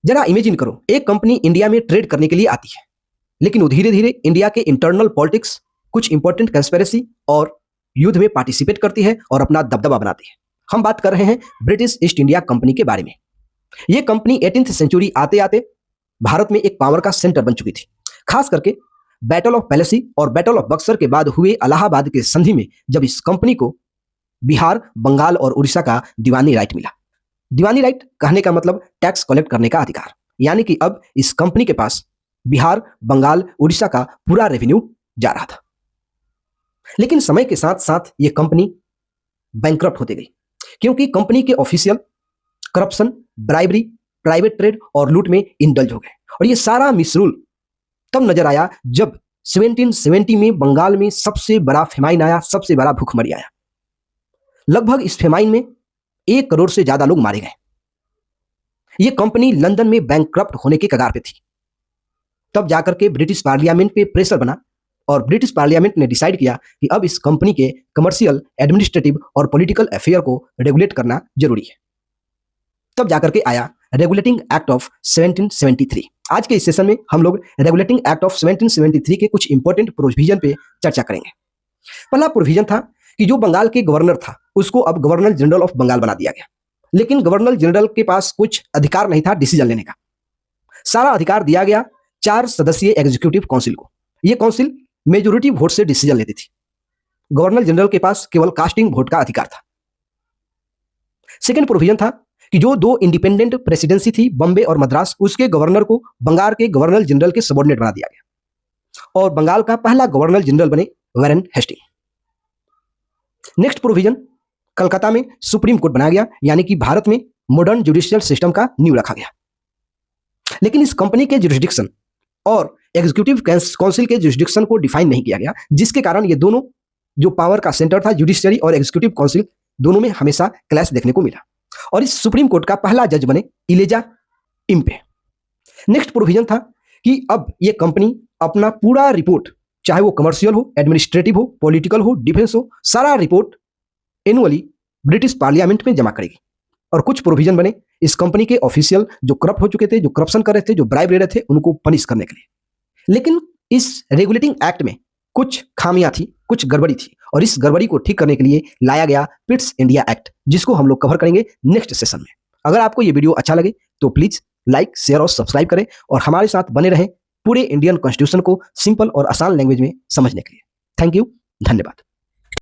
जरा इमेजिन करो, एक कंपनी इंडिया में ट्रेड करने के लिए आती है, लेकिन वो धीरे धीरे इंडिया के इंटरनल पॉलिटिक्स, कुछ इंपॉर्टेंट कंस्पिरेसी और युद्ध में पार्टिसिपेट करती है और अपना दबदबा बनाती है। हम बात कर रहे हैं ब्रिटिश ईस्ट इंडिया कंपनी के बारे में। यह कंपनी 18th सेंचुरी आते आते भारत में एक पावर का सेंटर बन चुकी थी। खास करके बैटल ऑफ पैलेसी और बैटल ऑफ बक्सर के बाद हुए इलाहाबाद के संधि में जब इस कंपनी को बिहार, बंगाल और उड़ीसा का दीवानी राइट मिला। दीवानी राइट कहने का मतलब टैक्स कलेक्ट करने का अधिकार, यानी कि अब इस कंपनी के पास बिहार, बंगाल, उड़ीसा का पूरा रेवेन्यू जा रहा था। लेकिन समय के साथ साथ ये कंपनी बैंकरप्ट होती गई, क्योंकि कंपनी के official corruption, bribery, private trade और लूट में इंडल्ज हो गए। और ये सारा मिसरूल तब नजर आया जब 1770 में बंगाल में सबसे बड़ा फेमाइन आया, सबसे बड़ा भूखमरी आया। लगभग इस फेमाइन में 1 करोड़ से ज्यादा लोग मारे गए। यह कंपनी लंदन में बैंकक्रप्ट होने के कगार पे थी। तब जाकर के ब्रिटिश पार्लियामेंट पे प्रेशर बना और ब्रिटिश पार्लियामेंट ने डिसाइड किया कि अब इस कंपनी के कमर्शियल, एडमिनिस्ट्रेटिव और पॉलिटिकल अफेयर को रेगुलेट करना जरूरी है। तब जाकर के आया रेगुलेटिंग एक्ट ऑफ 1773। आज के इस सेशन में हम लोग रेगुलेटिंग एक्ट ऑफ 1773 के कुछ इंपॉर्टेंट प्रोविजन पे चर्चा करेंगे। पहला प्रोविजन था कि जो बंगाल के गवर्नर था उसको अब गवर्नर जनरल ऑफ बंगाल बना दिया गया। लेकिन गवर्नर जनरल के पास कुछ अधिकार नहीं था डिसीजन लेने का। सारा अधिकार दिया गया 4 सदस्यीय एग्जीक्यूटिव काउंसिल को। यह काउंसिल मेजोरिटी वोट से डिसीजन लेती थी। गवर्नर जनरल के पास केवल कास्टिंग वोट का अधिकार था। सेकेंड प्रोविजन था कि जो 2 इंडिपेंडेंट प्रेसिडेंसी थी, बॉम्बे और मद्रास, उसके गवर्नर को बंगाल के गवर्नर जनरल के सबऑर्डिनेट बना दिया गया और बंगाल का पहला गवर्नर जनरल बने Warren Hasting. Next provision, Calcutta में सुप्रीम कोर्ट बनाया गया, यानी कि भारत में मॉडर्न जुडिशियल सिस्टम का नींव रखा गया। लेकिन इस कंपनी के जुरिस्डिक्शन और एग्जीक्यूटिव काउंसिल के जुरिस्डिक्शन को डिफाइन नहीं किया गया, जिसके कारण ये दोनों जो पावर का सेंटर था, जुडिशियरी और एग्जीक्यूटिव काउंसिल, दोनों में हमेशा क्लैश देखने को मिला। और इस सुप्रीम कोर्ट का पहला जज बने इलेजा इम्पे। नेक्स्ट प्रोविजन था कि अब ये कंपनी अपना पूरा रिपोर्ट, चाहे वो कमर्शियल हो, एडमिनिस्ट्रेटिव हो, पॉलिटिकल हो, डिफेंस हो, सारा रिपोर्ट एनुअली ब्रिटिश पार्लियामेंट में जमा करेगी। और कुछ प्रोविजन बने इस कंपनी के ऑफिशियल जो करप्ट हो चुके थे, जो करप्शन कर रहे थे, जो ब्राइब ले रहे थे, उनको पनिश करने के लिए। लेकिन इस रेगुलेटिंग एक्ट में कुछ खामियां थी, कुछ गड़बड़ी थी, और इस गड़बड़ी को ठीक करने के लिए लाया गया पिट्स इंडिया एक्ट, जिसको हम लोग कवर करेंगे नेक्स्ट सेशन में। अगर आपको ये वीडियो अच्छा लगे तो प्लीज लाइक, शेयर और सब्सक्राइब करें और हमारे साथ बने रहें पूरे इंडियन कॉन्स्टिट्यूशन को सिंपल और आसान लैंग्वेज में समझने के लिए। थैंक यू, धन्यवाद।